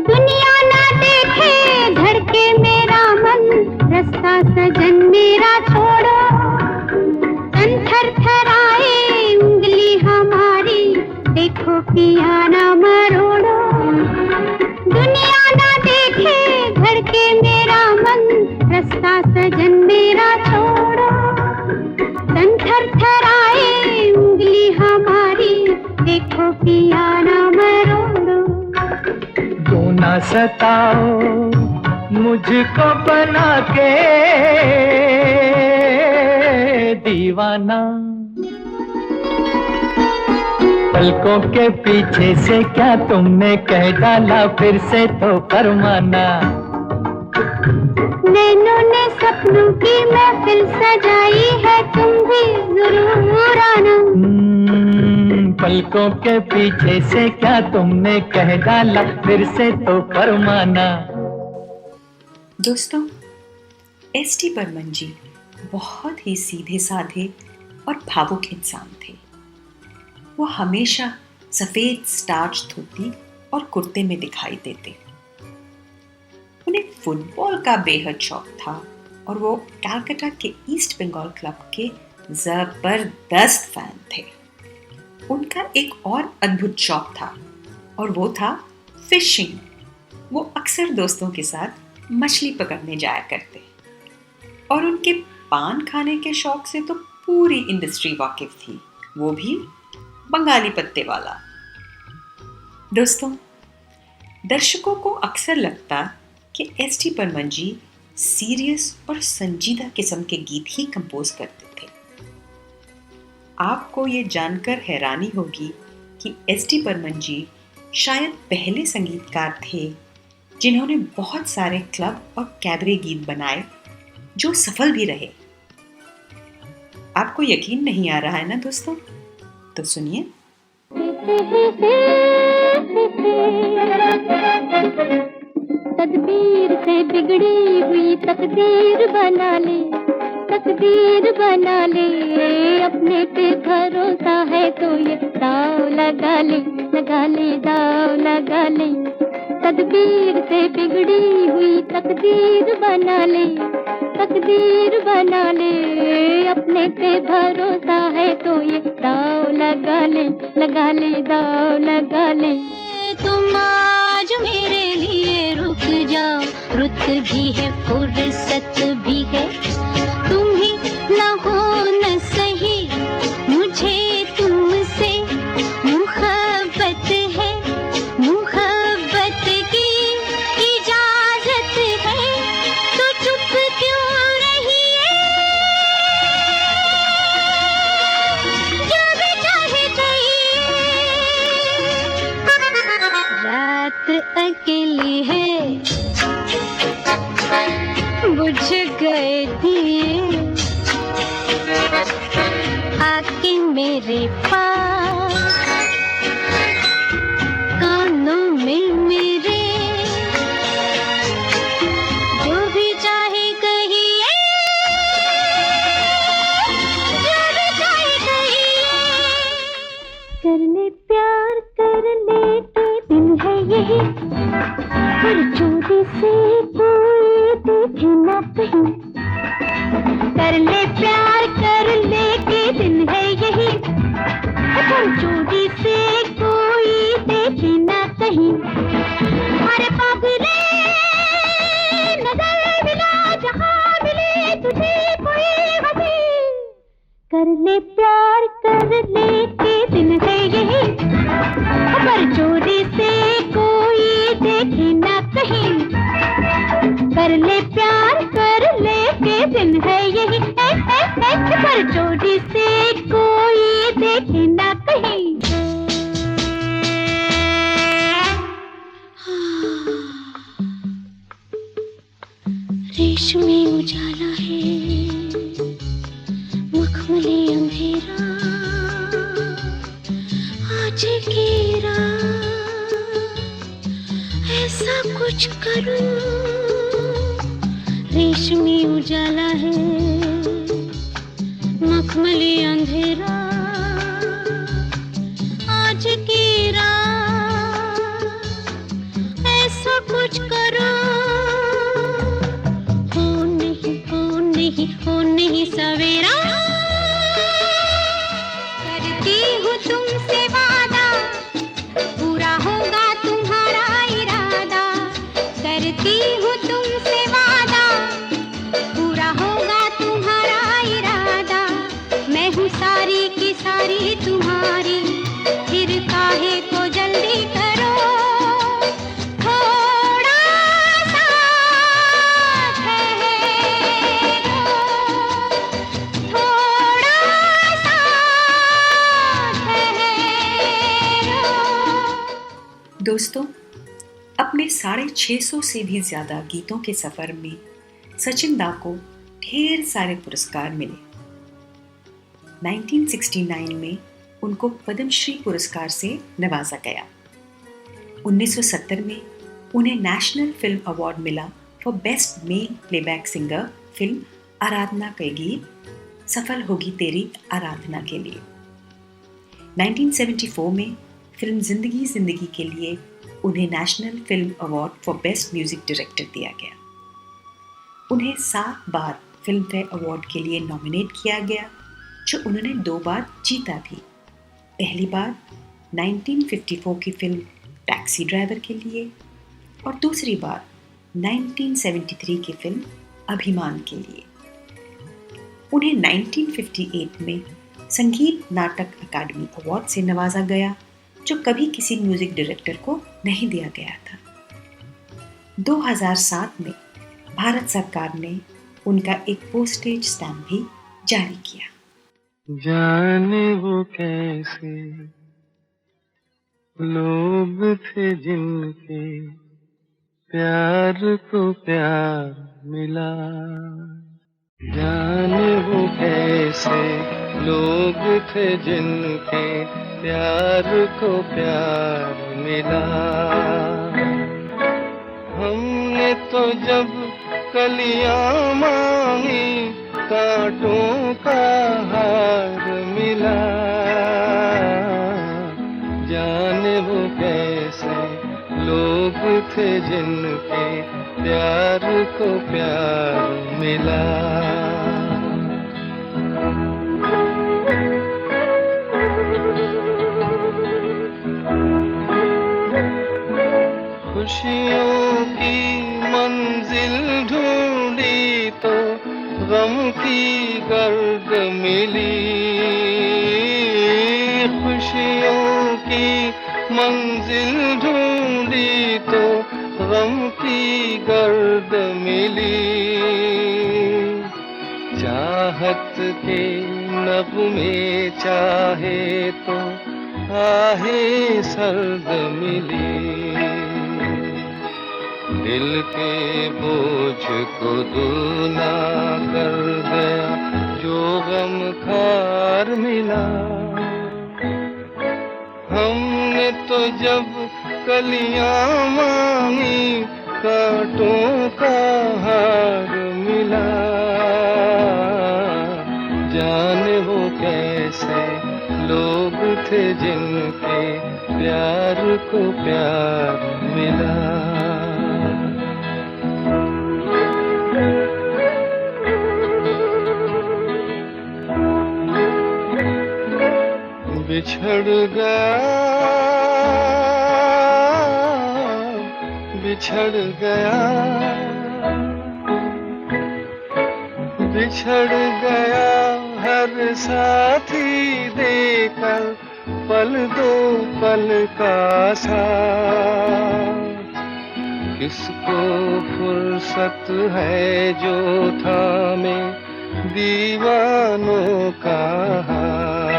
दुनिया ना देखे धड़के मेरा देखो पिया ना मरोड़ो, दुनिया ना देखे धड़के मेरा मन, रास्ता सजन मेरा छोड़ो। तन थर थराए उंगली हमारी, देखो पिया ना मरोड़ो। तू ना सताओ मुझको बना के दीवाना, पलकों के पीछे से क्या तुमने कह डाला, फिर से तो फरमाना। नैनों ने सपनों की महफिल सजाई है, तुम भी जरूर आना। पलकों के पीछे से क्या तुमने कह डाला, फिर से तो फरमाना। दोस्तों, एस.डी. बर्मन जी बहुत ही सीधे साधे और भावुक इंसान थे। वो हमेशा सफेद स्टार्च धोती और कुर्ते में दिखाई देते। उन्हें फुटबॉल का बेहद शौक था और वो कलकत्ता के ईस्ट बंगाल क्लब के जबरदस्त फैन थे। उनका एक और अद्भुत शौक था और वो था फिशिंग। वो अक्सर दोस्तों के साथ मछली पकड़ने जाया करते और उनके पान खाने के शौक से तो पूरी इंडस्ट्री वाकिफ थी, वो भी बंगाली पत्ते वाला। दोस्तों, दर्शकों को अक्सर लगता कि एस.डी. बर्मन जी सीरियस और संजीदा किस्म के गीत ही कंपोज करते थे। आपको ये जानकर हैरानी होगी कि एस.डी. बर्मन जी शायद पहले संगीतकार थे जिन्होंने बहुत सारे क्लब और कैबरे गीत बनाए जो सफल भी रहे। आपको यकीन नहीं आ रहा है ना दोस्तों? तो सुनिए। तदबीर से बिगड़ी हुई तकदीर बना ले, तकदीर बना ले, अपने पे भरोसा है तो ये दाव लगा ले, लगा ले, दाव लगा ले। तदबीर से बिगड़ी हुई तकदीर बना ले, तकदीर बना ले, अपने पे भरोसा है तो ये दाव लगा ले, लगा ले, दाव लगा ले। तुम आज मेरे लिए रुक जाओ, रुत भी है फुर्सत भी है, तुम ही ना हो न सही, मुझे तुमसे मुहब्बत है, मुहब्बत की इजाजत है, तो चुप क्यों रही है, जब चाहे रात अकेली है, बुझ गए दिए, आके मेरे पास, कानों में मेरे, जो भी चाहे कहिए, जो भी चाहे कहिए। कर ले प्यार कर ले के दिन है यही, पर चोरी से कोई देखे ना कहीं। कर ले प्यार कर ले के दिन है यही, पर चोरी से कोई देखे ना कहीं। अरे पागले नजर मिला जहाँ मिले तुझे कोई हंसी। कर ले प्यार कर ले के दिन है यही, पर चोरी से कोई देखे ना कहीं। कर ले प्यार कर ले के दिन है यही, पर चोरी से कोई देखे ना कहीं। रेशमी उजाला है, मखमली अंधेरा, आज की रात ऐसा कुछ करूं। रेशमी उजाला है, मखमली अंधेरा, आज की रात ऐसा कुछ करो। हो नहीं हो नहीं हो नहीं सवेरा, करती हूँ तुमसे वादा, दोस्तों, अपने 650 से भी ज्यादा गीतों के सफर में सचिन दा को ढेर सारे पुरस्कार मिले। 1969 में उनको पद्मश्री पुरस्कार से नवाजा गया। 1970 में उन्हें नेशनल फिल्म अवार्ड मिला for best male playback singer film Aradhana के गीत सफल होगी तेरी आराधना के लिए। 1974 में फिल्म जिंदगी जिंदगी के लिए उन्हें national film award for best music director दिया गया। उन्हें 7 बार फिल्म फेयर अवार्ड के लिए नॉमिनेट किया गया, जो उन्होंने 2 बार जीता भी। पहली बार 1954 की फिल्म टैक्सी ड्राइवर के लिए और दूसरी बार 1973 की फिल्म अभिमान के लिए। उन्हें 1958 में संगीत नाटक अकादमी अवार्ड से नवाजा गया, जो कभी किसी म्यूजिक डायरेक्टर को नहीं दिया गया था। 2007 में भारत सरकार ने उनका एक पोस्टेज स्टैम्प भी जारी किया। जाने वो कैसे लोग थे जिनके प्यार को प्यार मिला, जाने वो कैसे लोग थे जिनके प्यार को प्यार मिला। हमने तो जब कलियां मांगी कांटों का हार मिला, जाने वो कैसे लोग थे जिनके प्यार को प्यार मिला। खुशियों की मंजिल ढूंढी तो गम की गर्द मिली, खुशियों की मंजिल ढूंढी तो गम की गर्द मिली। चाहत के नगमे चाहे तो आहे सर्द मिली, दिल के बोझ को दूना कर गया जो गम खार मिला। हमने तो जब कलियां मांगी कांटों का हार मिला, जाने वो कैसे लोग थे जिनके प्यार को प्यार मिला। बिछड़ गया बिछड़ गया बिछड़ गया हर साथी देकर पल दो पल का साथ। किसको फुर्सत है जो थामे दीवानों का हाथ।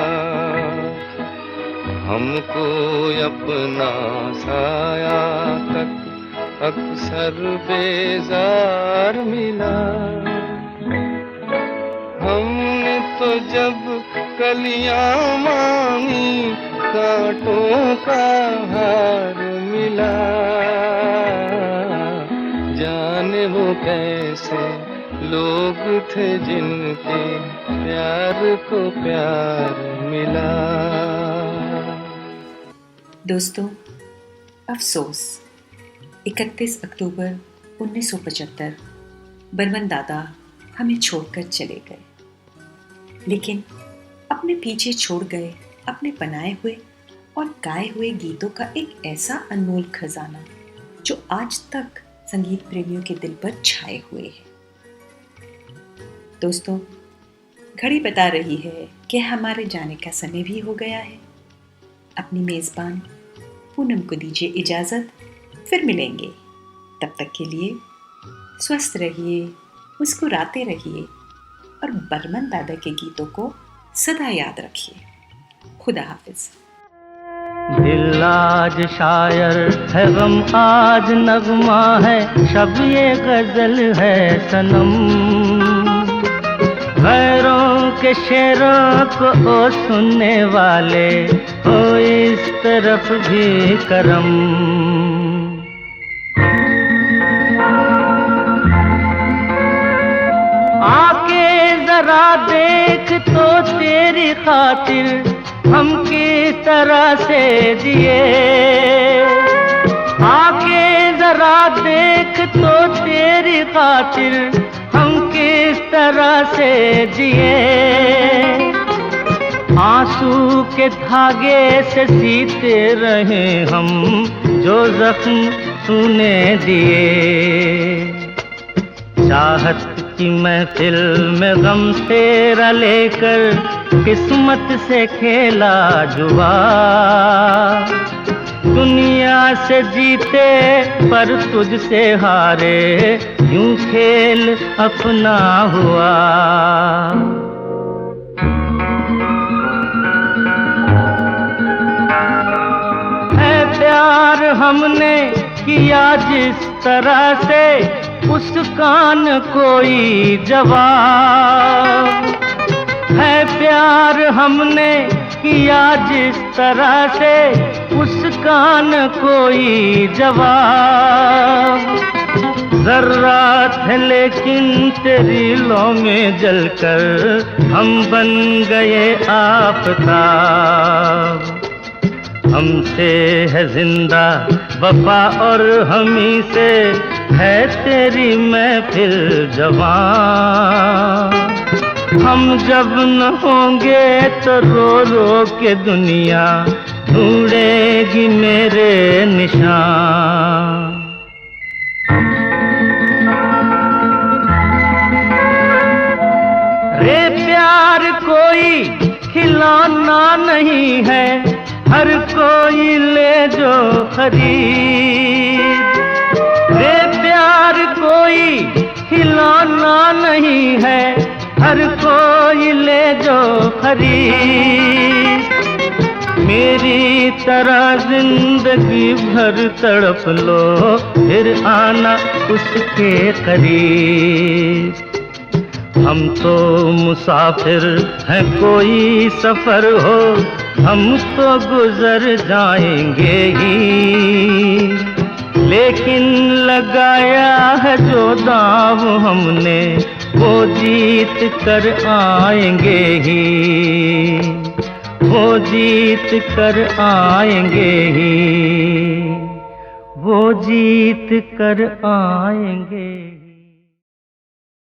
हमको अपना साया तक अक्सर बेजार मिला। हमने तो जब कलियां मांगी कांटों का हार मिला, जाने वो कैसे लोग थे जिनके प्यार को प्यार मिला। दोस्तों, अफसोस 31 अक्टूबर 1975 बर्मन दादा हमें छोड़कर चले गए, लेकिन अपने पीछे छोड़ गए अपने बनाए हुए और गाए हुए गीतों का एक ऐसा अनमोल खजाना जो आज तक संगीत प्रेमियों के दिल पर छाए हुए है। दोस्तों, घड़ी बता रही है कि हमारे जाने का समय भी हो गया है। अपनी मेजबान पूनम को दीजिए इजाजत, फिर मिलेंगे। तब तक के लिए स्वस्थ रहिए, मुस्कुराते रहिए और बर्मन दादा के गीतों को सदा याद रखिए। खुदा हाफिज। दिल आज शायर है, गम आज नगमा है, शब ये गजल है सनम। गैरों के शेरों को ओ सुनने वाले, हो इस तरफ भी करम। आके जरा देख तो तेरी खातिर हम किस तरह से जिए। आके जरा देख तो तेरी खातिर हम किस तरह से जिए। आंसू के धागे से सीते रहे हम, जो जख्म तूने दिए। चाहत की महफिल में गम तेरा लेकर किस्मत से खेला जुआ। दुनिया से जीते पर तुझसे हारे, यूं खेल अपना हुआ। है प्यार हमने किया जिस तरह से, उसका न कोई जवाब। है प्यार हमने किया जिस तरह से, उसका न कोई जवाब। ज़र्रात है लेकिन तेरी लौ में जलकर हम बन गए आफ़ताब। हमसे है जिंदा वफा और हमी से है तेरी महफिल जवां। हम जब न होंगे तो रो रो के दुनिया ढूंढेगी मेरे निशान। रे प्यार कोई खिलौना नहीं है, हर कोई ले जो खरीद। रे प्यार कोई खिलौना नहीं है, हर कोई ले जो खरीद। मेरी तरह जिंदगी भर तड़प लो, फिर आना उसके करीब। हम तो मुसाफिर हैं, कोई सफर हो हम तो गुजर जाएंगे ही। लेकिन लगाया है जो दाव हमने, वो जीत कर आएंगे ही। वो जीत कर आएंगे ही। वो जीत कर आएंगे।